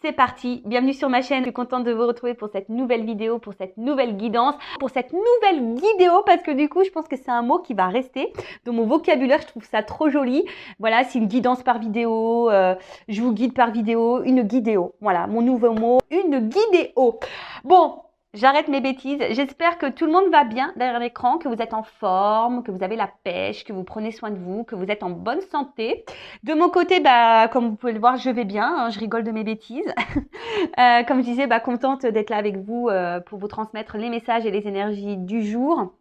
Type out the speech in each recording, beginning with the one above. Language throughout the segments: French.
c'est parti. Bienvenue sur ma chaîne. Je suis contente de vous retrouver pour cette nouvelle vidéo, pour cette nouvelle guidance, pour cette nouvelle guidéo parce que du coup, je pense que c'est un mot qui va rester dans mon vocabulaire. Je trouve ça trop joli. Voilà, c'est une guidance par vidéo. Je vous guide par vidéo, une guidéo. Voilà, mon nouveau mot, une guidéo. Bon. J'arrête mes bêtises. J'espère que tout le monde va bien derrière l'écran, que vous êtes en forme, que vous avez la pêche, que vous prenez soin de vous, que vous êtes en bonne santé. De mon côté, comme vous pouvez le voir, je vais bien. Hein, je rigole de mes bêtises. Comme je disais, contente d'être là avec vous pour vous transmettre les messages et les énergies du jour.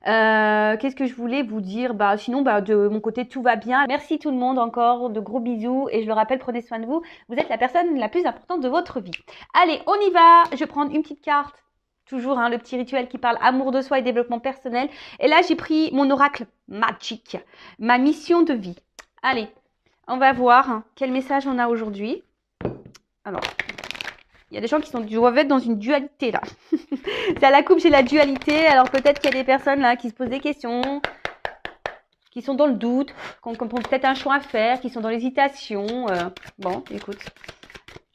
Qu'est-ce que je voulais vous dire? Sinon, de mon côté, tout va bien. Merci tout le monde encore, de gros bisous. Et je le rappelle, prenez soin de vous. Vous êtes la personne la plus importante de votre vie. Allez, on y va. Je vais prendre une petite carte. Toujours le petit rituel qui parle amour de soi et développement personnel. Et là, j'ai pris mon oracle magique, ma mission de vie. Allez, on va voir quel message on a aujourd'hui. Alors, il y a des gens qui doivent être dans une dualité là. C'est à la coupe, j'ai la dualité. Alors peut-être qu'il y a des personnes là qui se posent des questions, qui sont dans le doute, qui ont peut-être un choix à faire, qui sont dans l'hésitation. Bon, écoute.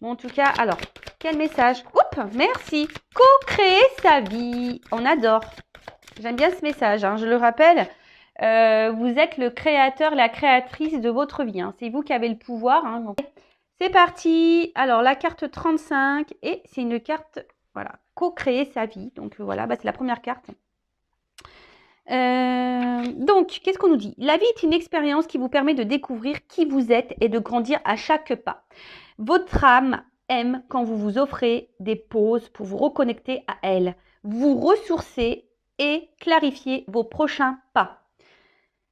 Bon, en tout cas, alors, quel message? Oups, merci. Co-créer sa vie. On adore. J'aime bien ce message, je le rappelle. Vous êtes le créateur, la créatrice de votre vie. C'est vous qui avez le pouvoir. Donc, c'est parti. Alors, la carte 35 et c'est une carte, voilà, co-créer sa vie. Donc, voilà, c'est la première carte. Donc, qu'est-ce qu'on nous dit? La vie est une expérience qui vous permet de découvrir qui vous êtes et de grandir à chaque pas. Votre âme aime quand vous vous offrez des pauses pour vous reconnecter à elle, vous ressourcer et clarifier vos prochains pas.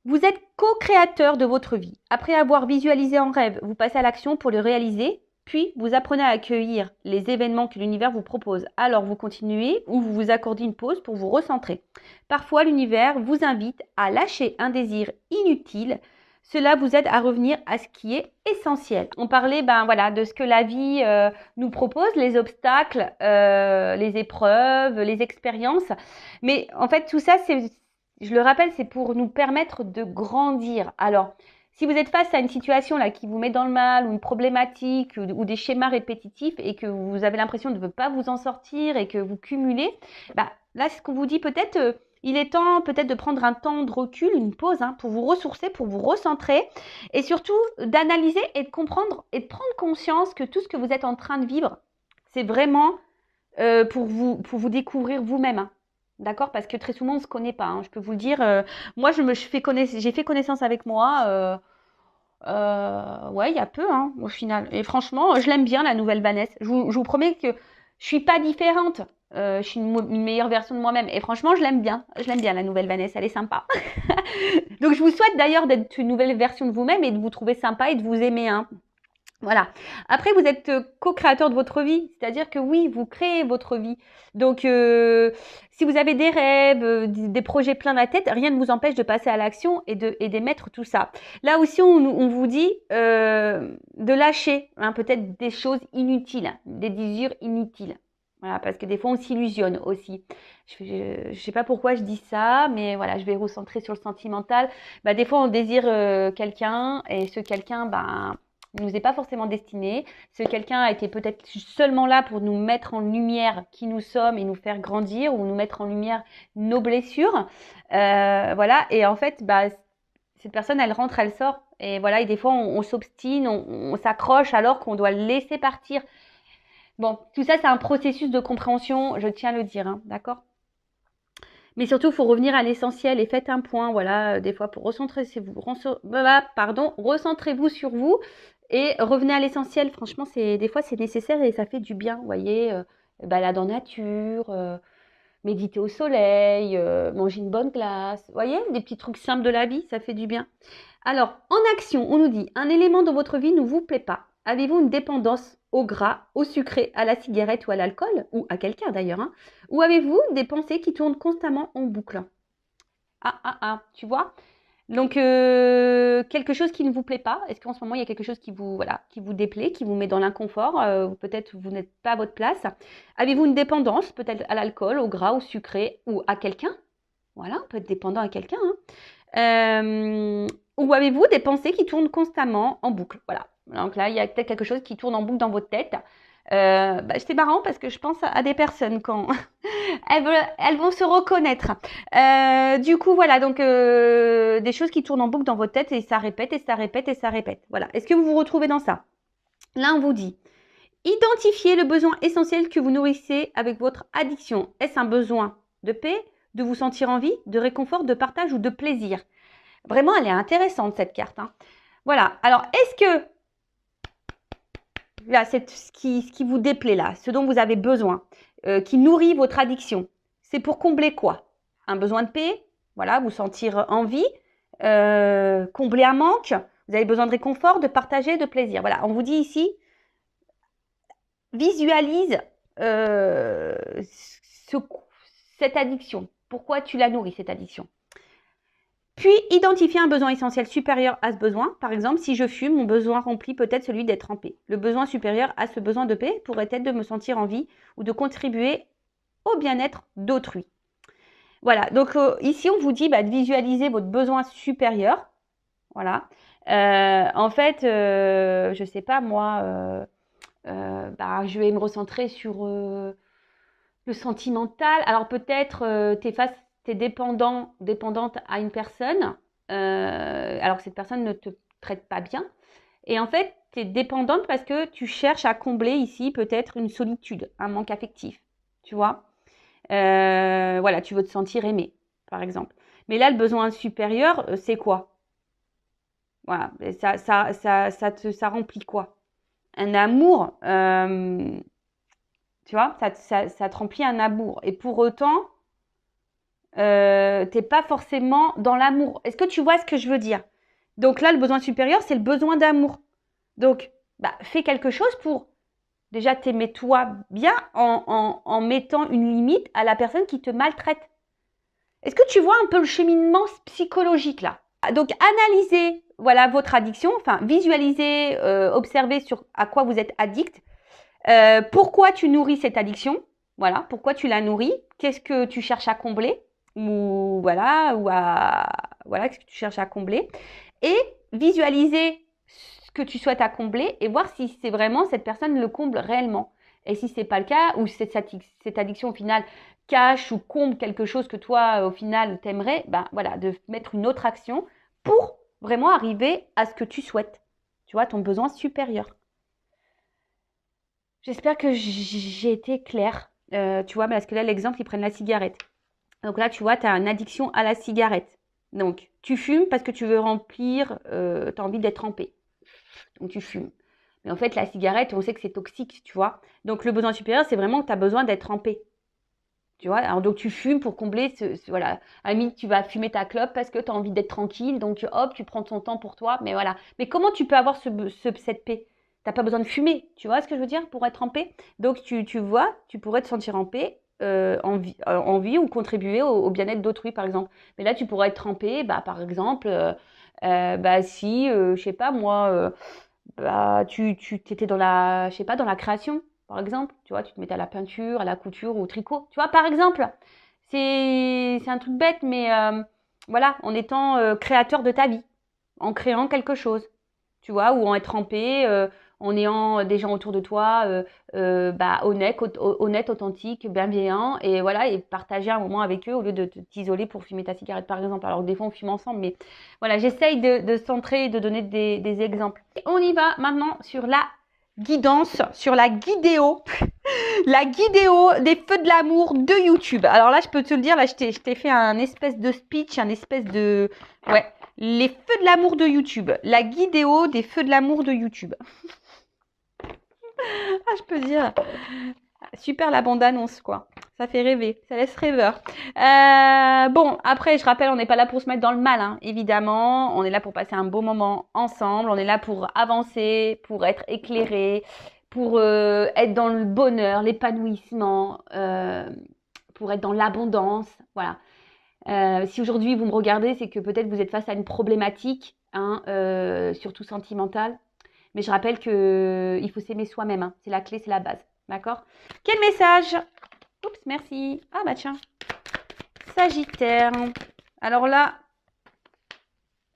Vous êtes co-créateur de votre vie. Après avoir visualisé en rêve, vous passez à l'action pour le réaliser, puis vous apprenez à accueillir les événements que l'univers vous propose. Alors vous continuez ou vous vous accordez une pause pour vous recentrer. Parfois, l'univers vous invite à lâcher un désir inutile. Cela vous aide à revenir à ce qui est essentiel. On parlait de ce que la vie nous propose, les obstacles, les épreuves, les expériences. Mais en fait, tout ça, je le rappelle, c'est pour nous permettre de grandir. Alors, si vous êtes face à une situation là qui vous met dans le mal ou une problématique ou des schémas répétitifs et que vous avez l'impression de ne pas vous en sortir et que vous cumulez, là, ce qu'on vous dit peut-être, il est temps peut-être de prendre un temps de recul, une pause pour vous ressourcer, pour vous recentrer et surtout d'analyser et de comprendre et de prendre conscience que tout ce que vous êtes en train de vivre, c'est vraiment pour vous découvrir vous-même. D'accord? Parce que très souvent, on ne se connaît pas. Je peux vous le dire. Moi, j'ai fait connaissance avec moi. Ouais, il y a peu, au final. Et franchement, je l'aime bien, la nouvelle Vanessa. Je vous promets que je suis pas différente. Je suis une meilleure version de moi-même. Et franchement, je l'aime bien. Je l'aime bien, la nouvelle Vanessa. Elle est sympa. Donc, je vous souhaite d'ailleurs d'être une nouvelle version de vous-même et de vous trouver sympa et de vous aimer. Voilà. Après, vous êtes co-créateur de votre vie, c'est-à-dire que oui, vous créez votre vie. Donc, si vous avez des rêves, des projets plein la tête, rien ne vous empêche de passer à l'action et d'émettre tout ça. Là aussi, on vous dit de lâcher peut-être des choses inutiles, des désirs inutiles. Voilà, parce que des fois, on s'illusionne aussi. Je sais pas pourquoi je dis ça, mais voilà, je vais recentrer sur le sentimental. Des fois, on désire quelqu'un et ce quelqu'un, ne nous est pas forcément destiné. Ce quelqu'un a été peut-être seulement là pour nous mettre en lumière qui nous sommes et nous faire grandir ou nous mettre en lumière nos blessures. Voilà. Et en fait, cette personne, elle rentre, elle sort. Et voilà. Et des fois, on s'obstine, on s'accroche alors qu'on doit le laisser partir. Bon, tout ça, c'est un processus de compréhension, je tiens à le dire, d'accord? Mais surtout, il faut revenir à l'essentiel et faites un point, voilà, des fois pour recentrez-vous sur vous et revenez à l'essentiel. Franchement, des fois, c'est nécessaire et ça fait du bien, vous voyez, balade en nature, méditer au soleil, manger une bonne glace, vous voyez, des petits trucs simples de la vie, ça fait du bien. Alors, en action, on nous dit, un élément dans votre vie ne vous plaît pas. Avez-vous une dépendance au gras, au sucré, à la cigarette ou à l'alcool, ou à quelqu'un d'ailleurs, ou avez-vous des pensées qui tournent constamment en boucle? Tu vois? Donc, quelque chose qui ne vous plaît pas, est-ce qu'en ce moment, il y a quelque chose qui vous déplaît, qui vous met dans l'inconfort, peut-être vous n'êtes pas à votre place? Avez-vous une dépendance, peut-être à l'alcool, au gras, au sucré, ou à quelqu'un? Voilà, on peut être dépendant à quelqu'un. Ou avez-vous des pensées qui tournent constamment en boucle? Voilà. Donc là, il y a peut-être quelque chose qui tourne en boucle dans votre tête. C'est marrant parce que je pense à des personnes quand elles vont se reconnaître. Du coup, voilà, donc des choses qui tournent en boucle dans votre tête et ça répète et ça répète et ça répète. Voilà. Est-ce que vous vous retrouvez dans ça? Là, on vous dit, identifiez le besoin essentiel que vous nourrissez avec votre addiction. Est-ce un besoin de paix, de vous sentir en vie, de réconfort, de partage ou de plaisir? Vraiment, elle est intéressante cette carte, hein. Voilà. Alors, est-ce que là, c'est ce qui vous déplaît là, ce dont vous avez besoin, qui nourrit votre addiction, c'est pour combler quoi? Un besoin de paix, voilà, vous sentir en vie, combler un manque, vous avez besoin de réconfort, de partager, de plaisir. Voilà, on vous dit ici, visualise cette addiction. Pourquoi tu la nourris, cette addiction? Puis, identifier un besoin essentiel supérieur à ce besoin. Par exemple, si je fume, mon besoin rempli peut être celui d'être en paix. Le besoin supérieur à ce besoin de paix pourrait être de me sentir en vie ou de contribuer au bien-être d'autrui. Voilà, donc ici, on vous dit de visualiser votre besoin supérieur. Voilà. En fait, je ne sais pas, moi, je vais me recentrer sur le sentimental. Alors peut-être t'es dépendante à une personne, alors que cette personne ne te traite pas bien. Et en fait, tu es dépendante parce que tu cherches à combler ici peut-être une solitude, un manque affectif, tu vois. Voilà, tu veux te sentir aimé, par exemple. Mais là, le besoin supérieur, c'est quoi? Voilà, ça remplit quoi? Un amour, tu vois, ça te remplit un amour. Et pour autant, t'es pas forcément dans l'amour. Est-ce que tu vois ce que je veux dire? Donc là, le besoin supérieur, c'est le besoin d'amour. Donc, fais quelque chose pour déjà t'aimer toi bien en mettant une limite à la personne qui te maltraite. Est-ce que tu vois un peu le cheminement psychologique là? Donc, analysez voilà, votre addiction, enfin, visualisez, observez sur à quoi vous êtes addict. Pourquoi tu nourris cette addiction? Voilà, pourquoi tu la nourris? Qu'est-ce que tu cherches à combler? Voilà, qu'est-ce que tu cherches à combler? Et visualiser ce que tu souhaites à combler et voir si c'est vraiment cette personne le comble réellement. Et si c'est pas le cas, ou cette addiction au final cache ou comble quelque chose que toi au final t'aimerais, voilà, de mettre une autre action pour vraiment arriver à ce que tu souhaites. Tu vois, ton besoin supérieur. J'espère que j'ai été claire. Tu vois, parce que là, l'exemple, ils prennent la cigarette. Donc là, tu vois, tu as une addiction à la cigarette. Donc, tu fumes parce que tu veux remplir, tu as envie d'être en paix. Donc, tu fumes. Mais en fait, la cigarette, on sait que c'est toxique, tu vois. Donc, le besoin supérieur, c'est vraiment que tu as besoin d'être en paix. Tu vois, alors donc tu fumes pour combler voilà. À la limite, tu vas fumer ta clope parce que tu as envie d'être tranquille. Donc, hop, tu prends ton temps pour toi. Mais voilà. Mais comment tu peux avoir cette paix? T'as pas besoin de fumer, tu vois ce que je veux dire, pour être en paix. Donc, tu vois, tu pourrais te sentir en paix, en vie ou contribuer au bien-être d'autrui, par exemple. Mais là, tu pourrais être en paix, par exemple, si, je sais pas, moi, tu étais dans je sais pas, dans la création, par exemple. Tu vois, tu te mettais à la peinture, à la couture ou au tricot. Tu vois, par exemple, c'est un truc bête, mais voilà, en étant créateur de ta vie, en créant quelque chose, tu vois, ou en être en paix, en ayant des gens autour de toi honnêtes, authentiques, bienveillants, et voilà, et partager un moment avec eux au lieu de t'isoler pour fumer ta cigarette, par exemple. Alors que des fois, on fume ensemble, mais voilà, j'essaye de centrer et de donner des exemples. Et on y va maintenant sur la guidance, sur la guidéo, la guidéo des feux de l'amour de YouTube. Alors là, je peux te le dire, là, je t'ai fait un espèce de speech, un espèce de... Ouais, les feux de l'amour de YouTube. La guidéo des feux de l'amour de YouTube. Ah, je peux dire. Super la bande-annonce, quoi. Ça fait rêver, ça laisse rêveur. Bon, après, je rappelle, on n'est pas là pour se mettre dans le mal, hein, évidemment. On est là pour passer un beau moment ensemble. On est là pour avancer, pour être éclairé, pour être dans le bonheur, l'épanouissement, pour être dans l'abondance. Voilà. Si aujourd'hui vous me regardez, c'est que peut-être vous êtes face à une problématique, hein, surtout sentimentale. Mais je rappelle qu'il faut s'aimer soi-même, hein. C'est la clé, c'est la base. D'accord? Quel message? Oups, merci. Ah tiens. Sagittaire. Alors là,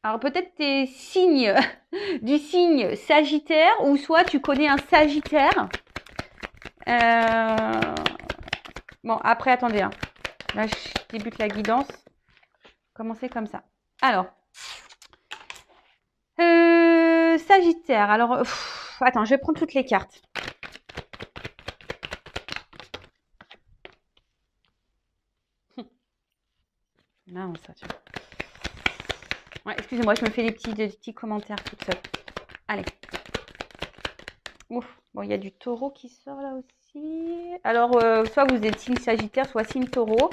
Alors peut-être tes signes du signe Sagittaire ou soit tu connais un Sagittaire. Bon, après, attendez. Hein. Là, je débute la guidance. Commencez comme ça. Alors, Sagittaire. Alors, attends, je vais prendre toutes les cartes. Non, ça, tu vois. Ouais, excusez-moi, je me fais des petits commentaires toute seule. Allez. Ouf. Bon, il y a du taureau qui sort là aussi. Alors, soit vous êtes signe Sagittaire, soit signe taureau,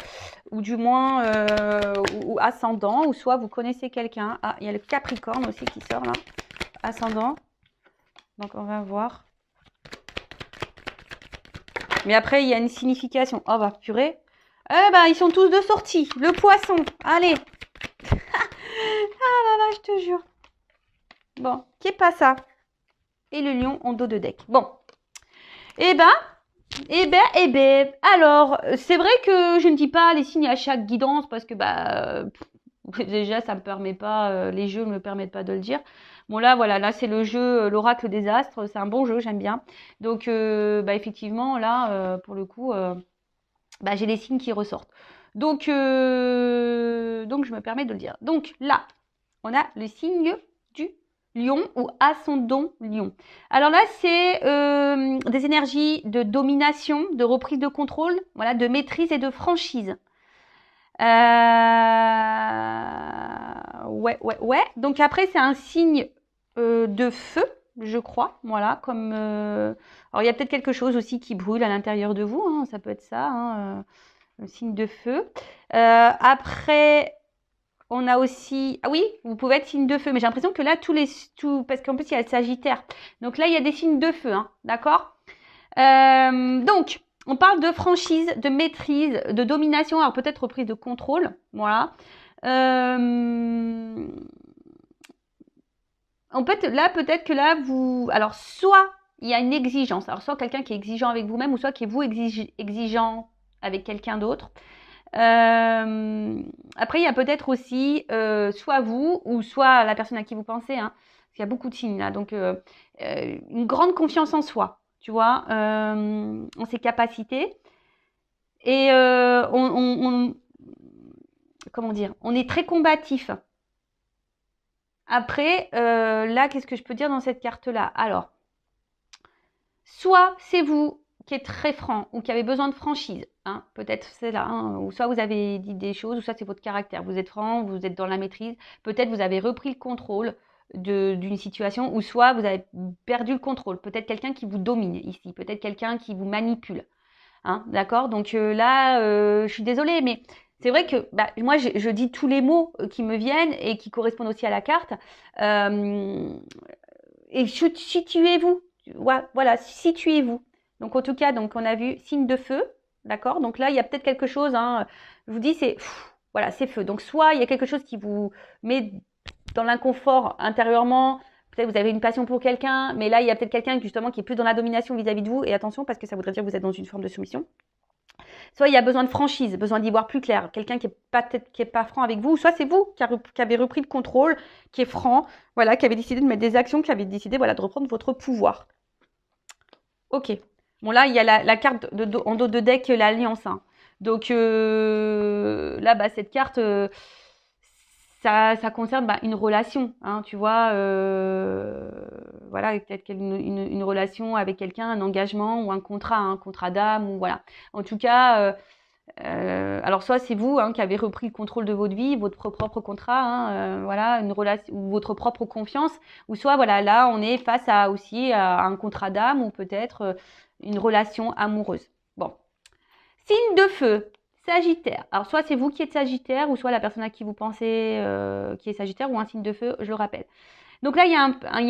ou du moins ou ascendant, ou soit vous connaissez quelqu'un. Ah, il y a le Capricorne aussi qui sort là. Ascendant. Donc, on va voir. Mais après, il y a une signification. Oh, bah, purée. Eh ben, ils sont tous de sortie. Le poisson. Allez. Ah là là, je te jure. Bon, qui est pas ça? Et le lion en dos de deck. Bon. Eh ben. Alors, c'est vrai que je ne dis pas les signes à chaque guidance parce que, déjà, ça me permet pas, les jeux ne me permettent pas de le dire. Bon, là, voilà, là, c'est le jeu, l'oracle des astres. C'est un bon jeu, j'aime bien. Donc, effectivement, là, pour le coup, j'ai les signes qui ressortent. Donc, je me permets de le dire. Donc, là, on a le signe du lion ou ascendant lion. Alors là, c'est des énergies de domination, de reprise de contrôle, voilà, de maîtrise et de franchise. Ouais. Donc après, c'est un signe de feu, je crois. Voilà, comme... Alors, il y a peut-être quelque chose aussi qui brûle à l'intérieur de vous. Hein, ça peut être ça, un signe de feu. Après... On a aussi... Ah oui, vous pouvez être signe de feu. Mais j'ai l'impression que là, parce qu'en plus, il y a le Sagittaire. Donc là, il y a des signes de feu. Hein, d'accord donc, on parle de franchise, de maîtrise, de domination. Alors peut-être reprise de contrôle. Voilà. Peut-être que là, vous... Alors, soit il y a une exigence. Alors, soit quelqu'un qui est exigeant avec vous-même ou soit qui est vous exigeant avec quelqu'un d'autre. Après, il y a peut-être aussi soit vous ou soit la personne à qui vous pensez, hein, parce qu'il y a beaucoup de signes là. Donc, une grande confiance en soi, tu vois, en ses capacités. Et comment dire, on est très combatif. Après, là, qu'est-ce que je peux dire dans cette carte-là? Alors, soit c'est vous qui êtes très franc ou qui avez besoin de franchise, hein, peut-être c'est là, hein, ou soit vous avez dit des choses, ou soit c'est votre caractère. Vous êtes franc, vous êtes dans la maîtrise, peut-être vous avez repris le contrôle d'une situation, ou soit vous avez perdu le contrôle. Peut-être quelqu'un qui vous domine ici, peut-être quelqu'un qui vous manipule. Hein, d'accord? Donc là, je suis désolée, mais c'est vrai que moi, je dis tous les mots qui me viennent et qui correspondent aussi à la carte. Et situez-vous. Voilà, situez-vous. Donc, en tout cas, donc, on a vu signe de feu. D'accord? Donc là, il y a peut-être quelque chose. Hein, je vous dis, voilà, c'est feu. Donc, soit il y a quelque chose qui vous met dans l'inconfort intérieurement. Peut-être vous avez une passion pour quelqu'un, mais là, il y a peut-être quelqu'un justement qui est plus dans la domination vis-à-vis de vous. Et attention, parce que ça voudrait dire que vous êtes dans une forme de soumission. Soit il y a besoin de franchise, besoin d'y voir plus clair. Quelqu'un qui est pas franc avec vous. Soit c'est vous qui avez repris le contrôle, qui est franc, voilà, qui avez décidé de mettre des actions, qui avez décidé voilà, de reprendre votre pouvoir. Ok. Bon, là, il y a la carte en dos de deck, l'alliance. Hein. Donc là, cette carte, ça concerne une relation, hein, tu vois. Voilà, peut-être une relation avec quelqu'un, un engagement ou un contrat d'âme, ou voilà. En tout cas, alors soit c'est vous qui avez repris le contrôle de votre vie, votre propre contrat, hein, voilà, une relation ou votre propre confiance, ou soit voilà, là on est face aussi à un contrat d'âme ou peut-être une relation amoureuse. Bon, signe de feu, Sagittaire. Alors soit c'est vous qui êtes Sagittaire ou soit la personne à qui vous pensez qui est Sagittaire ou un signe de feu, je le rappelle. Donc là il y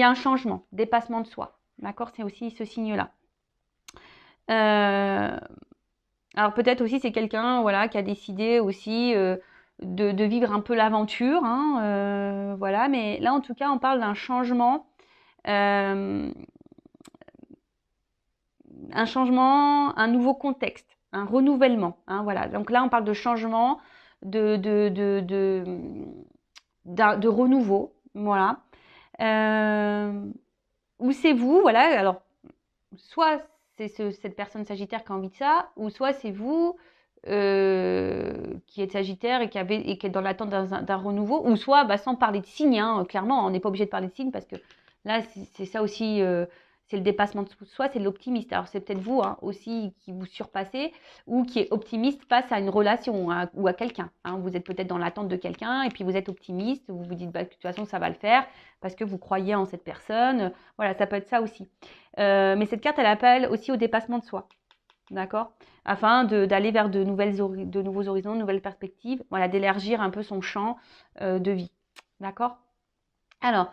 a un changement, dépassement de soi, d'accord, c'est aussi ce signe-là. Alors peut-être aussi c'est quelqu'un voilà, qui a décidé aussi de vivre un peu l'aventure, hein, voilà. Mais là en tout cas on parle d'un changement, un nouveau contexte, un renouvellement, hein, voilà. Donc là on parle de changement, de de renouveau, voilà. Ou c'est vous, voilà, alors, soit c'est cette personne Sagittaire qui a envie de ça, ou soit c'est vous qui êtes Sagittaire et qui est dans l'attente d'un renouveau, ou soit, bah, sans parler de signes, hein, clairement, on n'est pas obligé de parler de signes parce que là, c'est ça aussi, c'est le dépassement de soi, c'est l'optimiste. Alors, c'est peut-être vous hein, aussi qui vous surpassez ou qui est optimiste face à une relation ou à quelqu'un. Hein. Vous êtes peut-être dans l'attente de quelqu'un et puis vous êtes optimiste, vous vous dites bah, de toute façon, ça va le faire parce que vous croyez en cette personne. Voilà, ça peut être ça aussi. Mais cette carte, elle appelle aussi au dépassement de soi. D'accord? Afin d'aller vers de nouveaux horizons, de nouvelles perspectives, voilà, d'élargir un peu son champ de vie. D'accord? Alors,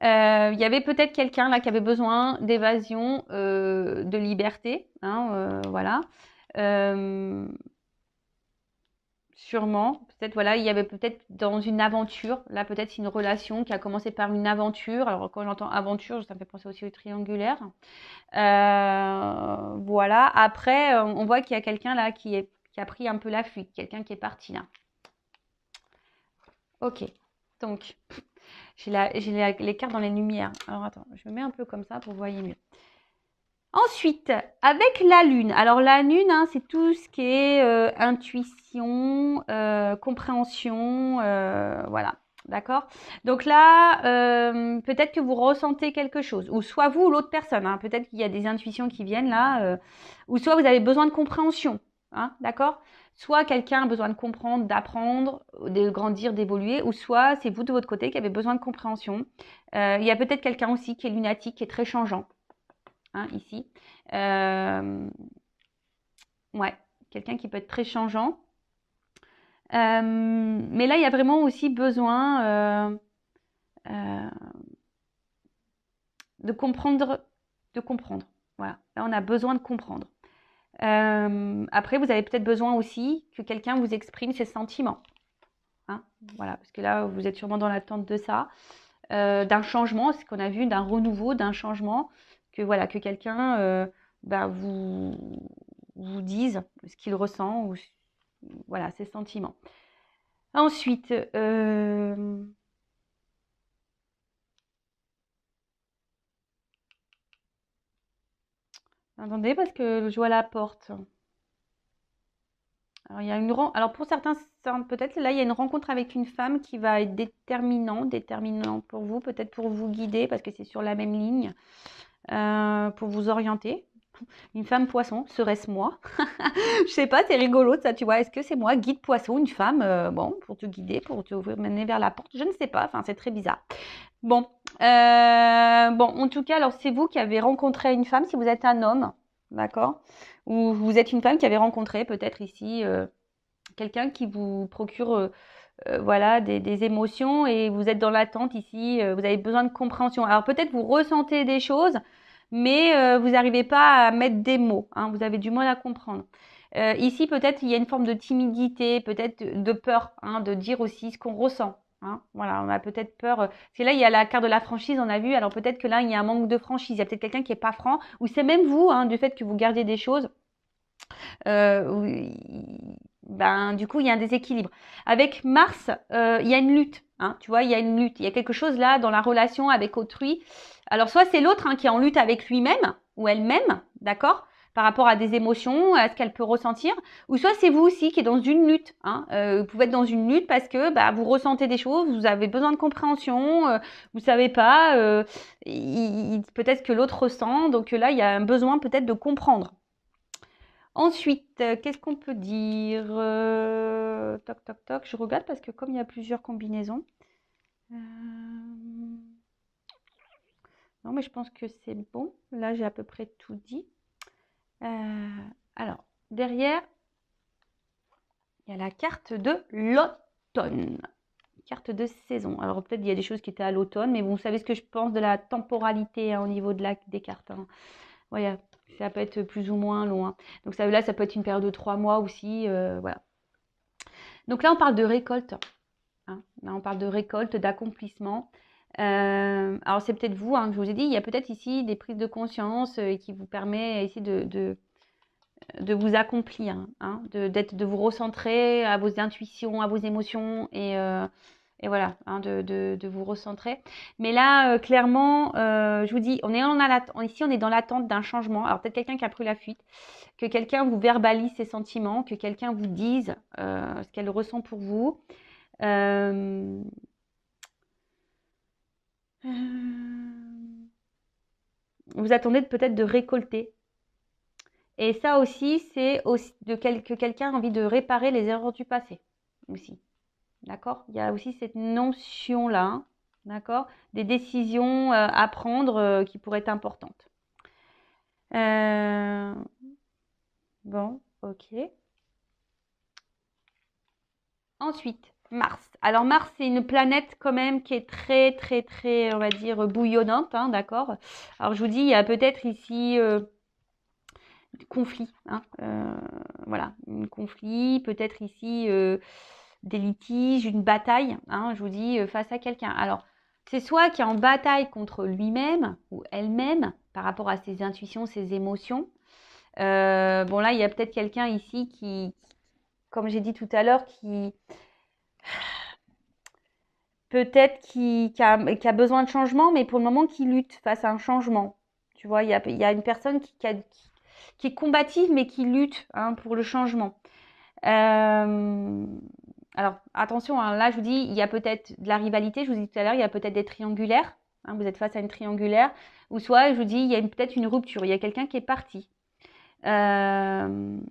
il y avait peut-être quelqu'un là qui avait besoin d'évasion, de liberté, hein, voilà. Sûrement, peut-être voilà, il y avait peut-être dans une aventure, là peut-être c'est une relation qui a commencé par une aventure. Alors quand j'entends aventure, ça me fait penser aussi au triangulaire. Voilà. Après, on voit qu'il y a quelqu'un là qui a pris un peu la fuite, quelqu'un qui est parti là. Ok. Donc, j'ai les cartes dans les lumières. Alors attends, je me mets un peu comme ça pour que vous voyez mieux. Ensuite, avec la lune. Alors la lune, hein, c'est tout ce qui est intuition, compréhension, voilà. D'accord? Donc là, peut-être que vous ressentez quelque chose, ou soit vous ou l'autre personne. Hein, peut-être qu'il y a des intuitions qui viennent là, ou soit vous avez besoin de compréhension. Hein, d'accord? Soit quelqu'un a besoin de comprendre, d'apprendre, de grandir, d'évoluer, ou soit c'est vous de votre côté qui avez besoin de compréhension. Il y a peut-être quelqu'un aussi qui est lunatique, qui est très changeant. Hein, ici. Ouais, quelqu'un qui peut être très changeant. Mais là, il y a vraiment aussi besoin de comprendre, de comprendre. Voilà, là, on a besoin de comprendre. Après, vous avez peut-être besoin aussi que quelqu'un vous exprime ses sentiments. Hein, voilà, parce que là, vous êtes sûrement dans l'attente de ça, d'un changement, ce qu'on a vu, d'un renouveau, d'un changement, que voilà, que quelqu'un bah, vous dise ce qu'il ressent ou voilà, ses sentiments. Ensuite, attendez parce que je vois la porte. Alors, il y a Alors pour certains, peut-être là, il y a une rencontre avec une femme qui va être déterminant pour vous, peut-être pour vous guider parce que c'est sur la même ligne, pour vous orienter. Une femme poisson, serait-ce moi? Je sais pas, c'est rigolo ça, tu vois. Est-ce que c'est moi, guide poisson, une femme, bon, pour te guider, pour te mener vers la porte? Je ne sais pas, enfin, c'est très bizarre. Bon, bon, en tout cas, alors c'est vous qui avez rencontré une femme, si vous êtes un homme, d'accord? Ou vous êtes une femme qui avait rencontré peut-être ici quelqu'un qui vous procure voilà, des émotions et vous êtes dans l'attente ici, vous avez besoin de compréhension. Alors peut-être vous ressentez des choses, mais vous n'arrivez pas à mettre des mots, hein, vous avez du mal à comprendre. Ici, peut-être il y a une forme de timidité, peut-être de peur, hein, de dire aussi ce qu'on ressent. Hein. Voilà, on a peut-être peur. Parce que là, il y a la carte de la franchise, on a vu. Alors peut-être que là, il y a un manque de franchise. Il y a peut-être quelqu'un qui n'est pas franc, ou c'est même vous, hein, du fait que vous gardez des choses. Ben, du coup, il y a un déséquilibre. Avec Mars, il y a une lutte. Hein, tu vois, il y a une lutte. Il y a quelque chose là dans la relation avec autrui. Alors, soit c'est l'autre hein, qui est en lutte avec lui-même ou elle-même, d'accord, par rapport à des émotions, à ce qu'elle peut ressentir, ou soit c'est vous aussi qui est dans une lutte. Hein, vous pouvez être dans une lutte parce que bah, vous ressentez des choses, vous avez besoin de compréhension, vous savez pas, peut-être que l'autre ressent, donc là il y a un besoin peut-être de comprendre. Ensuite, qu'est-ce qu'on peut dire? Toc, toc, toc. Je regarde parce que comme il y a plusieurs combinaisons. Non, mais je pense que c'est bon. Là, j'ai à peu près tout dit. Alors, derrière, il y a la carte de l'automne. Carte de saison. Alors, peut-être il y a des choses qui étaient à l'automne, mais vous savez ce que je pense de la temporalité hein, au niveau des cartes. Hein. Voilà, ça peut être plus ou moins loin. Donc, là, ça peut être une période de 3 mois aussi. Voilà. Donc là, on parle de récolte. Hein. Là, on parle de récolte, d'accomplissement. Alors, c'est peut-être vous, hein, que je vous ai dit, il y a peut-être ici des prises de conscience qui vous permet ici de vous accomplir, hein, de vous recentrer à vos intuitions, à vos émotions et et voilà, hein, de vous recentrer. Mais là, clairement, je vous dis, ici, on est dans l'attente d'un changement. Alors, peut-être quelqu'un qui a pris la fuite, que quelqu'un vous verbalise ses sentiments, que quelqu'un vous dise ce qu'elle ressent pour vous. Euh, vous attendez peut-être de récolter. Et ça aussi, c'est aussi que quelqu'un a envie de réparer les erreurs du passé aussi. D'accord? Il y a aussi cette notion-là, hein, d'accord? Des décisions à prendre qui pourraient être importantes. Bon, ok. Ensuite, Mars. Alors Mars, c'est une planète quand même qui est très, très, très, on va dire, bouillonnante, hein, d'accord? Alors je vous dis, il y a peut-être ici conflit, hein, voilà, un conflit, peut-être ici des litiges, une bataille, hein, je vous dis, face à quelqu'un. Alors, c'est soit qui est en bataille contre lui-même ou elle-même par rapport à ses intuitions, ses émotions. Bon, là, il y a peut-être quelqu'un ici qui, comme j'ai dit tout à l'heure, qui peut-être qui a besoin de changement, mais pour le moment qui lutte face à un changement. Tu vois, il y a une personne qui est combative, mais qui lutte, hein, pour le changement. Alors, attention, hein, là, je vous dis, il y a peut-être de la rivalité. Je vous dis tout à l'heure, il y a peut-être des triangulaires. Hein, vous êtes face à une triangulaire. Ou soit, je vous dis, il y a peut-être une rupture. Il y a quelqu'un qui est parti. En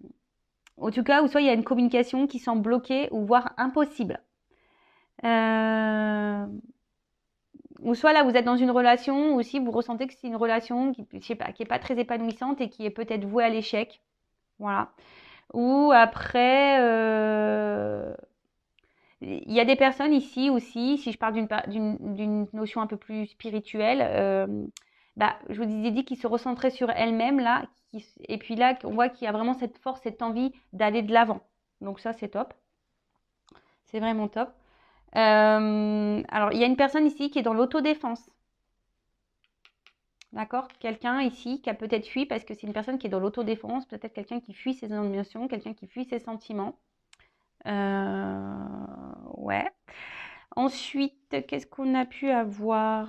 tout cas, ou soit il y a une communication qui semble bloquée ou voire impossible. Ou soit là, vous êtes dans une relation, ou si vous ressentez que c'est une relation qui, je sais pas, qui est pas très épanouissante et qui est peut-être vouée à l'échec. Voilà. Ou après, il y a des personnes ici aussi, si je parle d'une notion un peu plus spirituelle, je vous ai dit qu'ils se recentraient sur elles-mêmes là, et puis là, on voit qu'il y a vraiment cette force, cette envie d'aller de l'avant. Donc ça, c'est top. C'est vraiment top. Alors, il y a une personne ici qui est dans l'autodéfense. D'accord? Quelqu'un ici qui a peut-être fui parce que c'est une personne qui est dans l'autodéfense, peut-être quelqu'un qui fuit ses émotions, quelqu'un qui fuit ses sentiments. Ouais. Ensuite, qu'est-ce qu'on a pu avoir?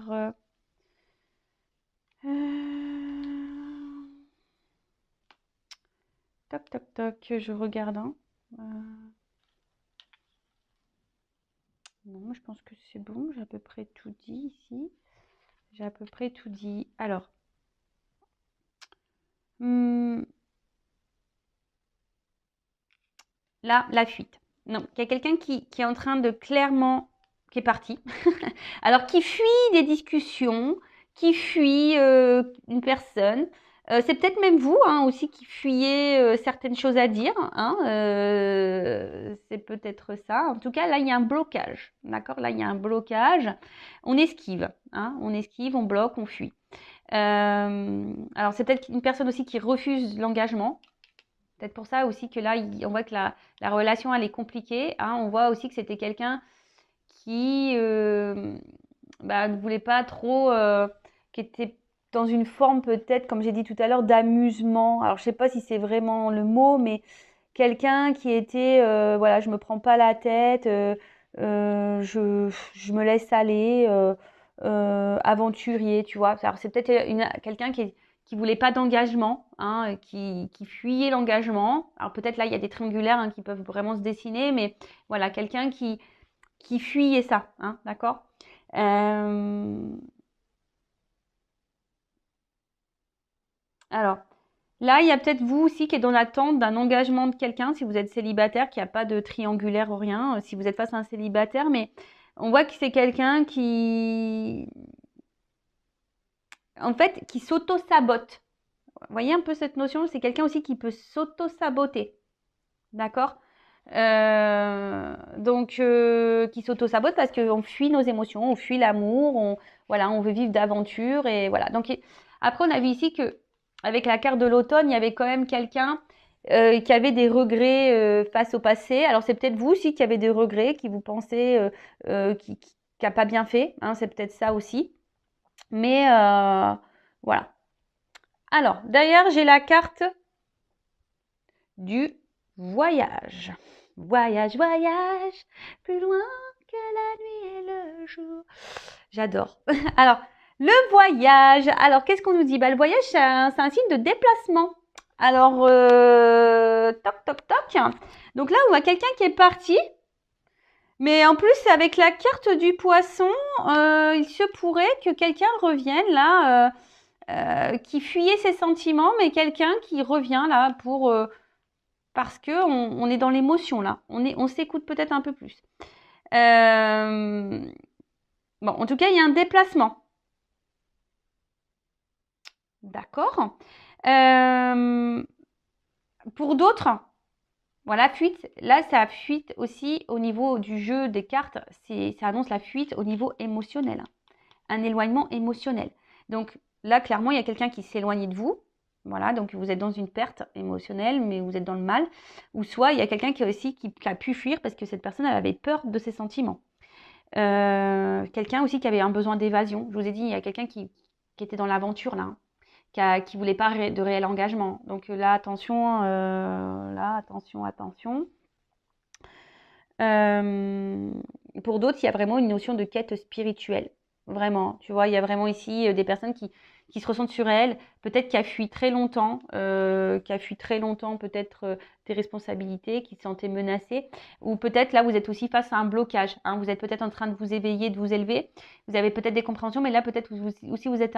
Toc, toc, toc, je regarde. Hein. Non, je pense que c'est bon, j'ai à peu près tout dit ici. J'ai à peu près tout dit. Alors, là, la fuite. Non, il y a quelqu'un qui est en train de clairement, qui est parti. Alors, qui fuit des discussions, qui fuit une personne. C'est peut-être même vous, hein, aussi qui fuyez certaines choses à dire. Hein, c'est peut-être ça. En tout cas, là, il y a un blocage. D'accord? Là, il y a un blocage. On esquive. Hein, on esquive, on bloque, on fuit. Alors, c'est peut-être une personne aussi qui refuse l'engagement. Peut-être pour ça aussi que là, on voit que la relation, elle est compliquée. Hein. On voit aussi que c'était quelqu'un qui ne voulait pas trop, qui était dans une forme peut-être, comme j'ai dit tout à l'heure, d'amusement. Alors, je sais pas si c'est vraiment le mot, mais quelqu'un qui était, voilà, je me prends pas la tête, je me laisse aller, aventurier, tu vois. Alors, c'est peut-être quelqu'un qui voulait pas d'engagement, hein, qui fuyait l'engagement. Alors peut-être là, il y a des triangulaires, hein, qui peuvent vraiment se dessiner, mais voilà, quelqu'un qui fuyait ça, hein, d'accord? Alors, là, il y a peut-être vous aussi qui est dans l'attente d'un engagement de quelqu'un, si vous êtes célibataire, qui a pas de triangulaire ou rien, si vous êtes face à un célibataire, mais on voit que c'est quelqu'un qui, en fait, qui s'auto-sabote. Vous voyez un peu cette notion? C'est quelqu'un aussi qui peut s'auto-saboter. D'accord? Donc, qui s'auto-sabote parce qu'on fuit nos émotions, on fuit l'amour, voilà, on veut vivre d'aventure et voilà. Donc, après, on a vu ici que avec la carte de l'automne, il y avait quand même quelqu'un qui avait des regrets face au passé. Alors, c'est peut-être vous aussi qui avez des regrets, qui vous pensez qui n'a pas bien fait. Hein, c'est peut-être ça aussi. Mais voilà. Alors, derrière, j'ai la carte du voyage. Voyage, voyage, plus loin que la nuit et le jour. J'adore. Alors, le voyage. Alors, qu'est-ce qu'on nous dit? Bah, le voyage, c'est un signe de déplacement. Alors, toc, toc, toc. Donc là, on voit quelqu'un qui est parti. Mais en plus, avec la carte du poisson, il se pourrait que quelqu'un revienne là, qui fuyait ses sentiments, mais quelqu'un qui revient là pour parce que on est dans l'émotion là. On s'écoute peut-être un peu plus. Bon, en tout cas, il y a un déplacement. D'accord. Pour d'autres, voilà, fuite. Là, ça fuite aussi au niveau du jeu des cartes. Ça annonce la fuite au niveau émotionnel. Un éloignement émotionnel. Donc là, clairement, il y a quelqu'un qui s'éloigne de vous. Voilà, donc vous êtes dans une perte émotionnelle, mais vous êtes dans le mal. Ou soit il y a quelqu'un qui a pu fuir parce que cette personne elle avait peur de ses sentiments. Quelqu'un aussi qui avait un besoin d'évasion. Je vous ai dit, il y a quelqu'un qui était dans l'aventure là, qui voulait pas de réel engagement. Donc là, attention, attention. Pour d'autres, il y a vraiment une notion de quête spirituelle. Vraiment, tu vois, il y a vraiment ici des personnes qui se ressentent sur elles, peut-être qui a fui très longtemps, peut-être des responsabilités, qui se sentaient menacées, ou peut-être là, vous êtes aussi face à un blocage, hein, vous êtes peut-être en train de vous éveiller, de vous élever, vous avez peut-être des compréhensions, mais là, peut-être aussi vous êtes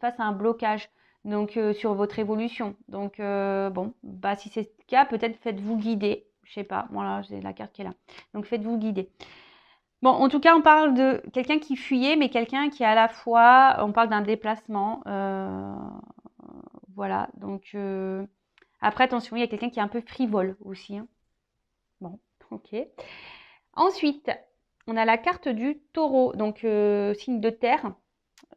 face à un blocage, donc sur votre évolution. Donc, bon, bah, si c'est le cas, peut-être faites-vous guider, je sais pas, voilà, j'ai la carte qui est là, donc faites-vous guider. Bon, en tout cas, on parle de quelqu'un qui fuyait, mais quelqu'un qui à la fois, on parle d'un déplacement. Voilà, donc après, attention, il y a quelqu'un qui est un peu frivole aussi. Hein. Bon, ok. Ensuite, on a la carte du taureau, donc signe de terre,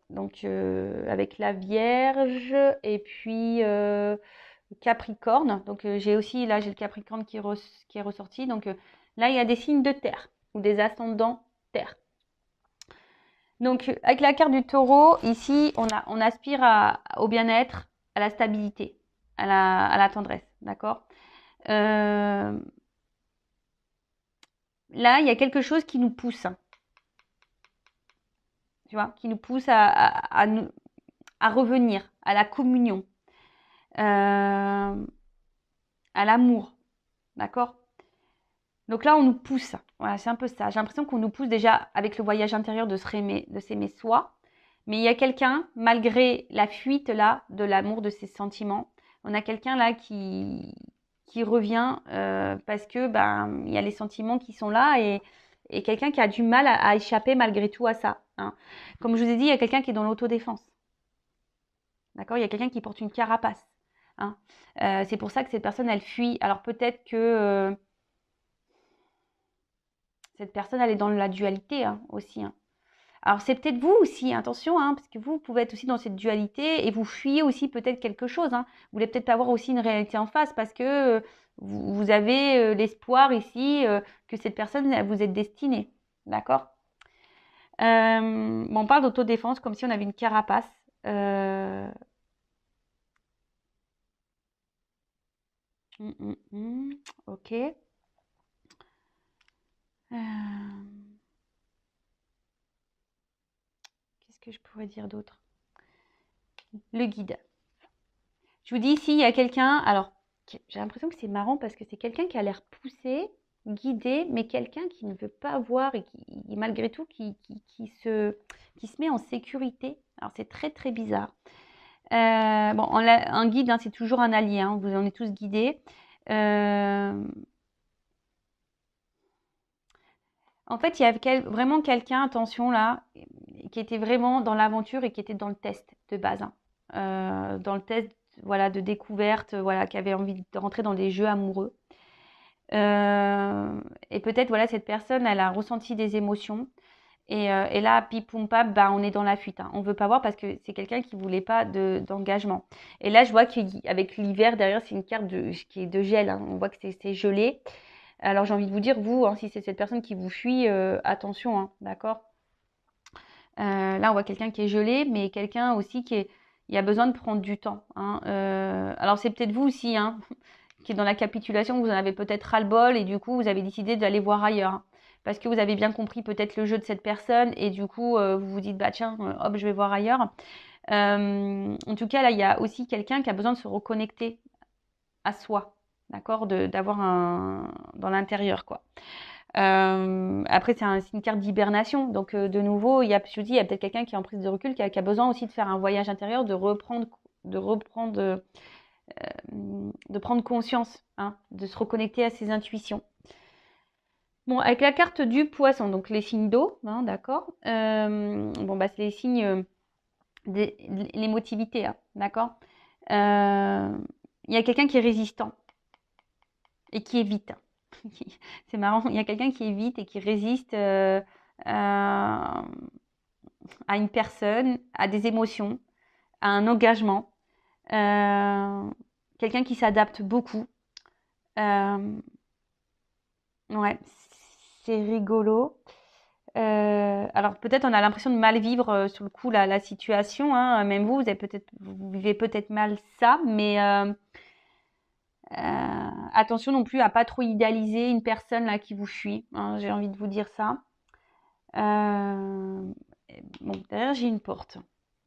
donc avec la Vierge et puis Capricorne. Donc j'ai aussi, là, j'ai le Capricorne qui est ressorti. Donc là, il y a des signes de terre ou des ascendants terre. Donc, avec la carte du taureau, ici, on aspire au bien-être, à la stabilité, à la tendresse, d'accord Là, il y a quelque chose qui nous pousse, tu vois, qui nous pousse à revenir, à la communion, à l'amour, d'accord Donc là, on nous pousse. Voilà, c'est un peu ça. J'ai l'impression qu'on nous pousse déjà avec le voyage intérieur de s'aimer soi. Mais il y a quelqu'un, malgré la fuite là de l'amour, de ses sentiments, on a quelqu'un là qui revient parce que il y a les sentiments qui sont là et quelqu'un qui a du mal à échapper malgré tout à ça. Hein. Comme je vous ai dit, il y a quelqu'un qui est dans l'autodéfense. D'accord Il y a quelqu'un qui porte une carapace. Hein. C'est pour ça que cette personne, elle fuit. Alors peut-être que cette personne, elle est dans la dualité hein, aussi. Hein. Alors c'est peut-être vous aussi, attention, hein, parce que vous pouvez être aussi dans cette dualité et vous fuyez aussi peut-être quelque chose. Hein. Vous voulez peut-être avoir aussi une réalité en face parce que vous avez l'espoir ici que cette personne elle vous est destinée. D'accord On parle d'autodéfense comme si on avait une carapace. Ok. Qu'est-ce que je pourrais dire d'autre Le guide. Je vous dis ici, il y a quelqu'un, alors j'ai l'impression que c'est marrant parce que c'est quelqu'un qui a l'air poussé, guidé, mais quelqu'un qui ne veut pas voir et qui malgré tout, qui se met en sécurité. Alors c'est très très bizarre. Bon, un guide, hein, c'est toujours un allié, hein, vous en êtes tous guidés. En fait, il y a vraiment quelqu'un, attention là, qui était vraiment dans l'aventure et qui était dans le test de base. Hein. Dans le test voilà, de découverte, voilà, qui avait envie de rentrer dans des jeux amoureux. Et peut-être, voilà, cette personne, elle a ressenti des émotions. Et là, pipoum pap, on est dans la fuite. Hein. On ne veut pas voir parce que c'est quelqu'un qui ne voulait pas d'engagement. Et là, je vois qu'avec l'hiver, derrière, c'est une carte qui est de gel. Hein. On voit que c'est gelé. Alors, j'ai envie de vous dire, vous, hein, si c'est cette personne qui vous fuit, attention, hein, d'accord Là, on voit quelqu'un qui est gelé, mais quelqu'un aussi il a besoin de prendre du temps. Hein. Alors, c'est peut-être vous aussi, hein, qui est dans la capitulation, vous en avez peut-être ras-le-bol et du coup, vous avez décidé d'aller voir ailleurs. Hein. parce que vous avez bien compris peut-être le jeu de cette personne et du coup, vous vous dites, bah tiens, hop, je vais voir ailleurs. En tout cas, là, il y a aussi quelqu'un qui a besoin de se reconnecter à soi, d'accord, d'avoir un dans l'intérieur, quoi. Après, c'est une carte d'hibernation. Donc, de nouveau, je vous dis, il y a peut-être quelqu'un qui est en prise de recul, qui a besoin aussi de faire un voyage intérieur, de reprendre, de prendre conscience, hein, de se reconnecter à ses intuitions. Bon, avec la carte du poisson, donc les signes d'eau, hein, d'accord. Bon, bah, c'est les signes, l'émotivité, hein, d'accord. Il y a quelqu'un qui est résistant et qui évite. C'est marrant, il y a quelqu'un qui évite et qui résiste à une personne, à des émotions, à un engagement. Quelqu'un qui s'adapte beaucoup. Ouais, c'est rigolo. Alors peut-être on a l'impression de mal vivre sur le coup la situation, hein. Même vous vous vivez peut-être mal ça, mais attention non plus à pas trop idéaliser une personne là qui vous fuit, hein, j'ai envie de vous dire ça. Bon, derrière j'ai une porte.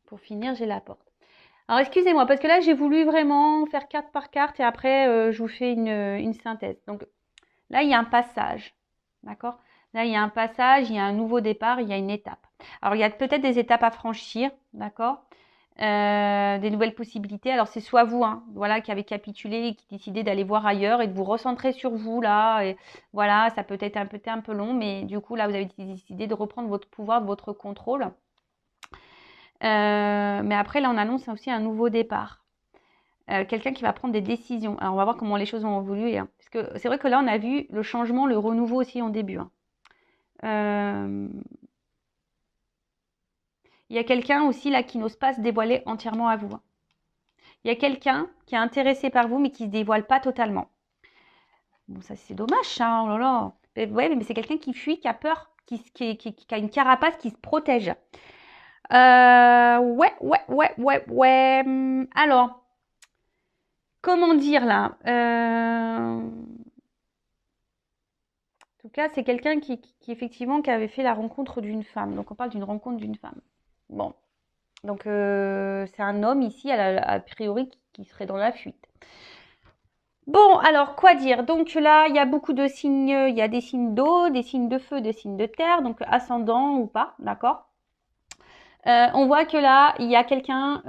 Pour finir, j'ai la porte. Alors excusez-moi, parce que là j'ai voulu vraiment faire carte par carte et après je vous fais une synthèse. Donc là il y a un passage, d'accord? Là il y a un passage, il y a un nouveau départ, il y a une étape. Alors il y a peut-être des étapes à franchir, d'accord? Des nouvelles possibilités. Alors c'est soit vous, hein, voilà, qui avez capitulé et qui décidez d'aller voir ailleurs et de vous recentrer sur vous là. Et voilà, ça peut être un peu long, mais du coup là vous avez décidé de reprendre votre pouvoir, votre contrôle. Mais après là on annonce aussi un nouveau départ. Quelqu'un qui va prendre des décisions. Alors on va voir comment les choses vont évoluer, hein, parce que c'est vrai que là on a vu le changement, le renouveau aussi en début, hein. Il y a quelqu'un aussi là qui n'ose pas se dévoiler entièrement à vous, hein. Il y a quelqu'un qui est intéressé par vous mais qui ne se dévoile pas totalement. Bon, ça c'est dommage, ça, oh là là. Ouais, mais c'est quelqu'un qui fuit, qui a peur, qui a une carapace, qui se protège. Ouais. Alors, comment dire là en tout cas, c'est quelqu'un qui effectivement qui avait fait la rencontre d'une femme. Donc, on parle d'une rencontre d'une femme. Bon, donc c'est un homme ici, a priori, qui serait dans la fuite. Bon, alors quoi dire? Donc là, il y a beaucoup de signes, il y a des signes d'eau, des signes de feu, des signes de terre, donc ascendant ou pas, d'accord? On voit que là, il y a quelqu'un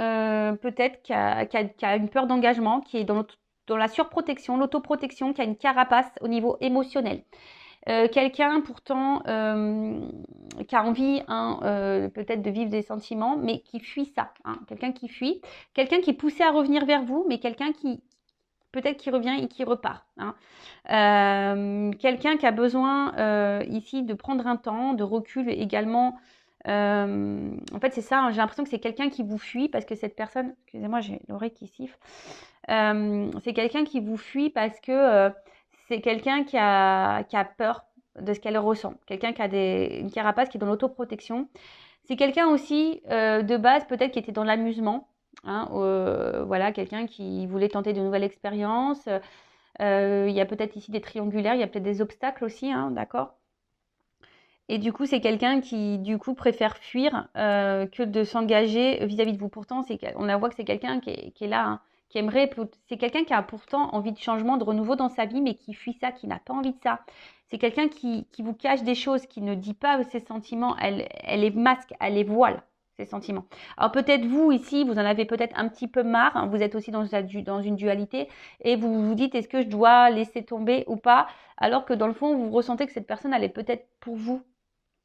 peut-être qui a une peur d'engagement, qui est dans la surprotection, l'autoprotection, qui a une carapace au niveau émotionnel. Quelqu'un pourtant qui a envie, hein, peut-être de vivre des sentiments, mais qui fuit ça, hein. Quelqu'un qui fuit, quelqu'un qui est poussé à revenir vers vous, mais quelqu'un qui peut-être qui revient et qui repart, hein. Quelqu'un qui a besoin ici de prendre un temps, de recul également. En fait, c'est ça, hein, j'ai l'impression que c'est quelqu'un qui vous fuit parce que cette personne, excusez-moi, j'ai l'oreille qui siffle. C'est quelqu'un qui vous fuit parce que c'est quelqu'un qui a peur de ce qu'elle ressent. Quelqu'un qui a une carapace qui est dans l'autoprotection. C'est quelqu'un aussi de base peut-être qui était dans l'amusement. Hein, voilà, quelqu'un qui voulait tenter de nouvelles expériences. Il y a peut-être ici des triangulaires, il y a peut-être des obstacles aussi, hein, d'accord? Et du coup, c'est quelqu'un qui, du coup, préfère fuir que de s'engager vis-à-vis de vous. Pourtant, on la voit que c'est quelqu'un qui est là, hein, qui aimerait. C'est quelqu'un qui a pourtant envie de changement, de renouveau dans sa vie, mais qui fuit ça, qui n'a pas envie de ça. C'est quelqu'un qui vous cache des choses, qui ne dit pas ses sentiments. Elle les masque, elle les voile, ses sentiments. Alors peut-être vous, ici, vous en avez peut-être un petit peu marre, hein, vous êtes aussi dans une dualité, et vous vous dites, est-ce que je dois laisser tomber ou pas? Alors que dans le fond, vous ressentez que cette personne, elle est peut-être pour vous.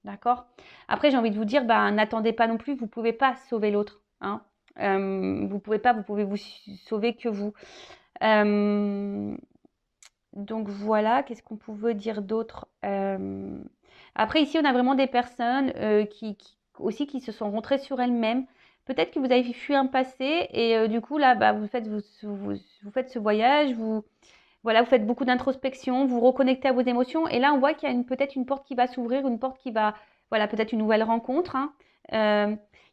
D'accord? Après, j'ai envie de vous dire, bah, n'attendez pas non plus, vous ne pouvez pas sauver l'autre, hein. Vous pouvez pas, vous pouvez vous sauver que vous. Donc voilà, qu'est-ce qu'on pouvait dire d'autre? Après, ici, on a vraiment des personnes aussi qui se sont rentrées sur elles-mêmes. Peut-être que vous avez fui un passé et du coup, là, bah, vous faites ce voyage, voilà, vous faites beaucoup d'introspection, vous reconnectez à vos émotions. Et là, on voit qu'il y a peut-être une porte qui va s'ouvrir, une porte qui va, voilà, peut-être une nouvelle rencontre, hein.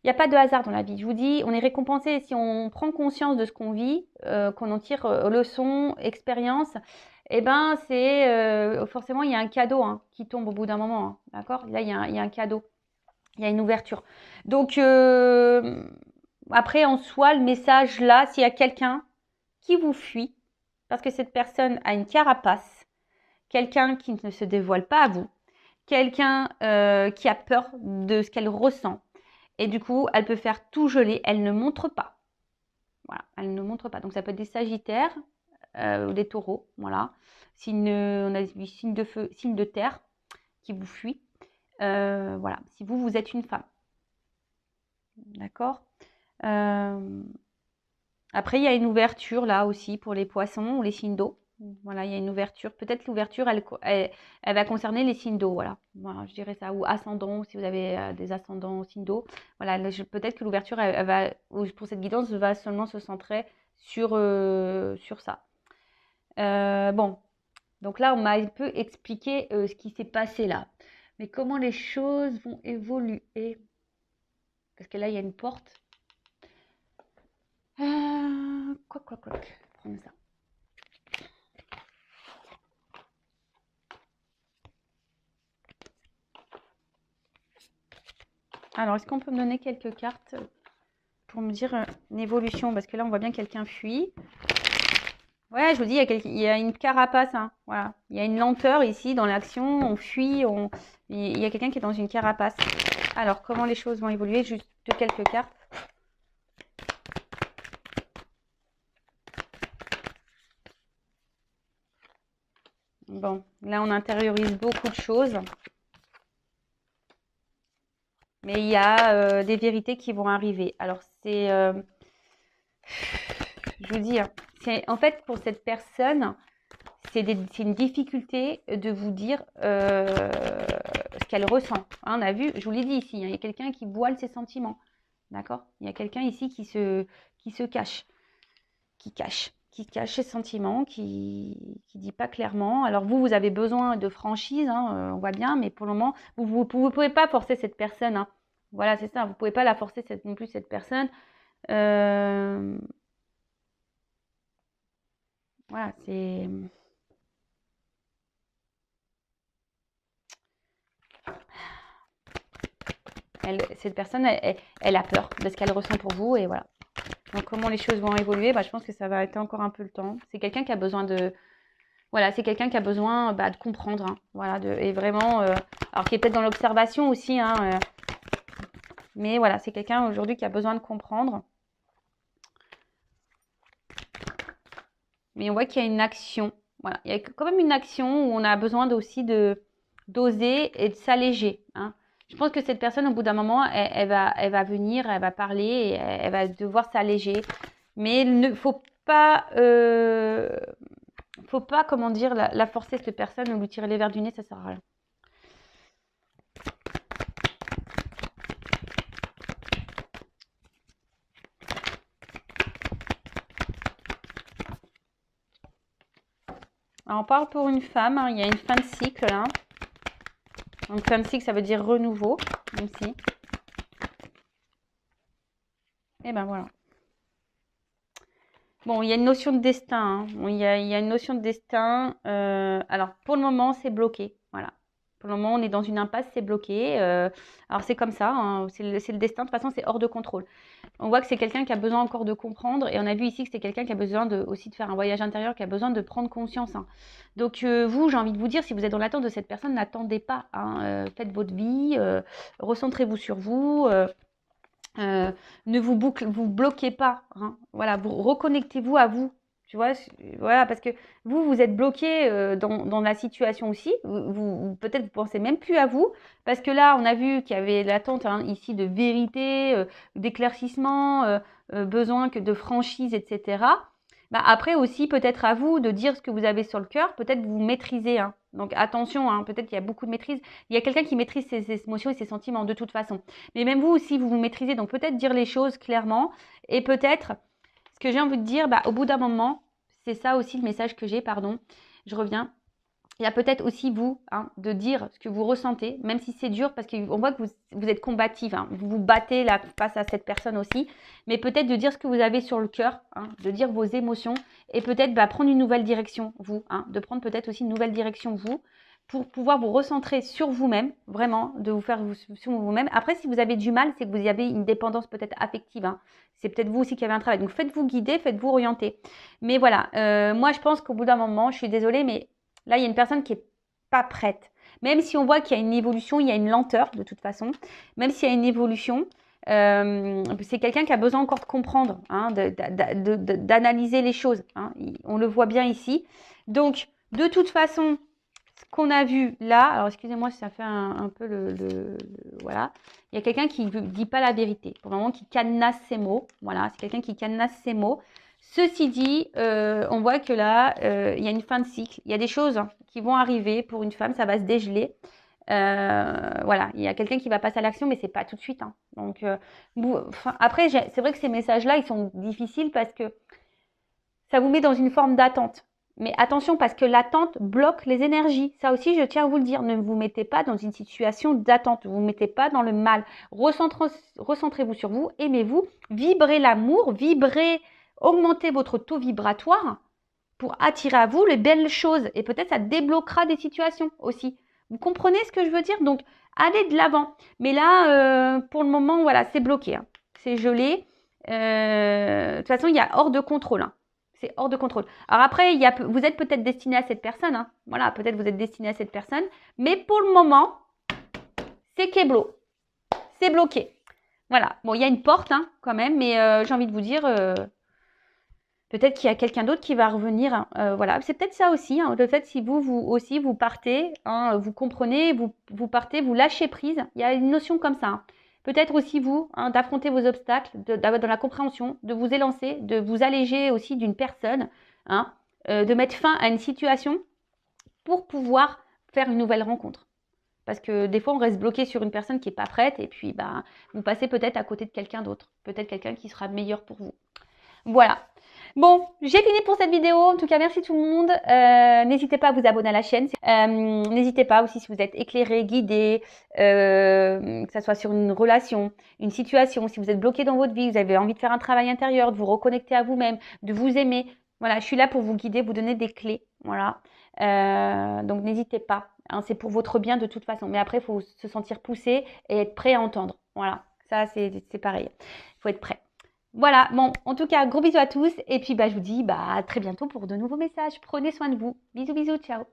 Il n'y a pas de hasard dans la vie. Je vous dis, on est récompensé si on prend conscience de ce qu'on vit, qu'on en tire leçon, expérience. Eh ben, c'est forcément, il y a un cadeau hein, qui tombe au bout d'un moment. Hein, d'accord? Là, il y a un cadeau. Il y a une ouverture. Donc, après, en soi, le message là, s'il y a quelqu'un qui vous fuit, parce que cette personne a une carapace, quelqu'un qui ne se dévoile pas à vous, quelqu'un qui a peur de ce qu'elle ressent, et du coup, elle peut faire tout geler, elle ne montre pas. Voilà, elle ne montre pas. Donc, ça peut être des sagittaires ou des taureaux, voilà. On a vu signe de feu, signe de terre qui vous fuit. Voilà, si vous êtes une femme. D'accord. Après, il y a une ouverture là aussi pour les poissons ou les signes d'eau. Voilà, il y a une ouverture. Peut-être l'ouverture, elle va concerner les signes d'eau, voilà. Voilà, je dirais ça. Ou ascendant, si vous avez des ascendants au signe d'eau. Voilà, peut-être que l'ouverture, elle va, pour cette guidance, va seulement se centrer sur ça. Bon, donc là, on m'a un peu expliqué ce qui s'est passé là. Mais comment les choses vont évoluer? Parce que là, il y a une porte. Quoi. Prends ça. Alors, est-ce qu'on peut me donner quelques cartes pour me dire une évolution? Parce que là, on voit bien quelqu'un fuit. Ouais, je vous dis, il y a une carapace. Hein, voilà. Il y a une lenteur ici dans l'action. On fuit. Il y a quelqu'un qui est dans une carapace. Alors, comment les choses vont évoluer? Juste quelques cartes. Bon, là, on intériorise beaucoup de choses. Mais il y a des vérités qui vont arriver. Alors, je vous dis, hein, en fait, pour cette personne, c'est une difficulté de vous dire ce qu'elle ressent. Hein, on a vu, je vous l'ai dit ici, hein, il y a quelqu'un qui voile ses sentiments. D'accord? Il y a quelqu'un ici qui se cache, qui cache ses sentiments, qui dit pas clairement. Alors vous avez besoin de franchise, hein, on voit bien, mais pour le moment, vous pouvez pas forcer cette personne. Hein. Voilà, c'est ça, vous pouvez pas la forcer non plus cette personne. Voilà, c'est... cette personne, elle a peur de ce qu'elle ressent pour vous et voilà. Donc comment les choses vont évoluer, je pense que ça va être encore un peu le temps. C'est quelqu'un qui a besoin de... Voilà, c'est quelqu'un qui a besoin de comprendre. Hein, voilà, et vraiment... alors qui est peut-être dans l'observation aussi. Hein, mais voilà, c'est quelqu'un aujourd'hui qui a besoin de comprendre. Mais on voit qu'il y a une action. Voilà, il y a quand même une action où on a besoin aussi d'oser et de s'alléger. Hein. Je pense que cette personne, au bout d'un moment, elle va venir, elle va parler, et elle va devoir s'alléger. Mais il ne faut pas, comment dire, la forcer, cette personne, ou lui tirer les verres du nez, ça sert à rien. Alors, on parle pour une femme, hein, il y a une fin de cycle là. Donc, fin de cycle, ça veut dire renouveau, même si. Et ben voilà. Bon, il y a une notion de destin. Hein. Il y a une notion de destin. Alors, pour le moment, c'est bloqué. Voilà. Pour le moment, on est dans une impasse, c'est bloqué. Alors, c'est comme ça. Hein. C'est le destin. De toute façon, c'est hors de contrôle. On voit que c'est quelqu'un qui a besoin encore de comprendre. Et on a vu ici que c'est quelqu'un qui a besoin aussi de faire un voyage intérieur, qui a besoin de prendre conscience. Hein. Donc, vous, j'ai envie de vous dire, si vous êtes dans l'attente de cette personne, n'attendez pas. Hein. Faites votre vie. Recentrez-vous sur vous. Ne vous bloquez pas. Hein. Voilà, vous reconnectez-vous à vous. Tu vois, voilà, parce que vous êtes bloqué dans la situation aussi. Peut-être vous pensez même plus à vous, parce que là, on a vu qu'il y avait l'attente ici de vérité, d'éclaircissement, besoin de franchise, etc. Après aussi, peut-être à vous de dire ce que vous avez sur le cœur. Peut-être vous maîtrisez. Hein. Donc attention, hein, peut-être qu'il y a beaucoup de maîtrise. Il y a quelqu'un qui maîtrise ses émotions et ses sentiments de toute façon. Mais même vous aussi, vous maîtrisez. Donc peut-être dire les choses clairement. Et peut-être, ce que j'ai envie de dire, au bout d'un moment, c'est ça aussi le message que j'ai, pardon, je reviens. il y a peut-être aussi vous, de dire ce que vous ressentez, même si c'est dur, parce qu'on voit que vous êtes combative, vous vous battez là face à cette personne aussi, mais peut-être de dire ce que vous avez sur le cœur, de dire vos émotions, et peut-être prendre une nouvelle direction, vous, de prendre peut-être aussi une nouvelle direction, vous, pour pouvoir vous recentrer sur vous-même, vraiment, de vous faire sur vous-même. Après, si vous avez du mal, c'est que vous avez une dépendance peut-être affective, c'est peut-être vous aussi qui avez un travail. Donc, faites-vous guider, faites-vous orienter. Mais voilà, moi, je pense qu'au bout d'un moment, je suis désolée, mais là, il y a une personne qui n'est pas prête. Même si on voit qu'il y a une évolution, il y a une lenteur de toute façon. Même s'il y a une évolution, c'est quelqu'un qui a besoin encore de comprendre, d'analyser les choses. On le voit bien ici. Donc, de toute façon, ce qu'on a vu là, alors excusez-moi si ça fait un peu voilà. Il y a quelqu'un qui ne dit pas la vérité. Pour le moment, qui cadenasse ses mots. Voilà, c'est quelqu'un qui cadenasse ses mots. Ceci dit, on voit que là, il y a une fin de cycle. Il y a des choses qui vont arriver pour une femme, ça va se dégeler. Voilà, il y a quelqu'un qui va passer à l'action, mais c'est pas tout de suite. Donc, après, c'est vrai que ces messages-là, ils sont difficiles parce que ça vous met dans une forme d'attente. Mais attention, parce que l'attente bloque les énergies. Ça aussi, je tiens à vous le dire. Ne vous mettez pas dans une situation d'attente. Ne vous mettez pas dans le mal. Recentrez-vous sur vous. Aimez-vous. Vibrez l'amour. Augmentez votre taux vibratoire pour attirer à vous les belles choses. Et peut-être ça débloquera des situations aussi. Vous comprenez ce que je veux dire? Donc, allez de l'avant. Mais là, pour le moment, voilà, c'est bloqué. C'est gelé. De toute façon, il y a hors de contrôle. C'est hors de contrôle. Alors après, vous êtes peut-être destiné à cette personne. Voilà, peut-être vous êtes destiné à cette personne. Mais pour le moment, c'est kéblo. C'est bloqué. Voilà. Bon, il y a une porte quand même, mais j'ai envie de vous dire, peut-être qu'il y a quelqu'un d'autre qui va revenir. Voilà, c'est peut-être ça aussi. Le fait si vous aussi, vous partez, vous comprenez, vous partez, vous lâchez prise. Il y a une notion comme ça. Peut-être aussi vous, d'affronter vos obstacles, dans la compréhension, de vous élancer, de vous alléger aussi d'une personne, de mettre fin à une situation pour pouvoir faire une nouvelle rencontre. Parce que des fois, on reste bloqué sur une personne qui n'est pas prête et puis vous passez peut-être à côté de quelqu'un d'autre. Peut-être quelqu'un qui sera meilleur pour vous. Voilà. Bon, j'ai fini pour cette vidéo. En tout cas, merci tout le monde. N'hésitez pas à vous abonner à la chaîne. N'hésitez pas aussi si vous êtes éclairé, guidé, que ce soit sur une relation, une situation, si vous êtes bloqué dans votre vie, vous avez envie de faire un travail intérieur, de vous reconnecter à vous-même, de vous aimer. Voilà, je suis là pour vous guider, vous donner des clés. Voilà. Donc, n'hésitez pas. C'est pour votre bien de toute façon. Mais après, il faut se sentir poussé et être prêt à entendre. Voilà. Ça, c'est pareil. Il faut être prêt. Voilà, bon, en tout cas, gros bisous à tous. Et puis, je vous dis à très bientôt pour de nouveaux messages. Prenez soin de vous. Bisous, bisous, ciao.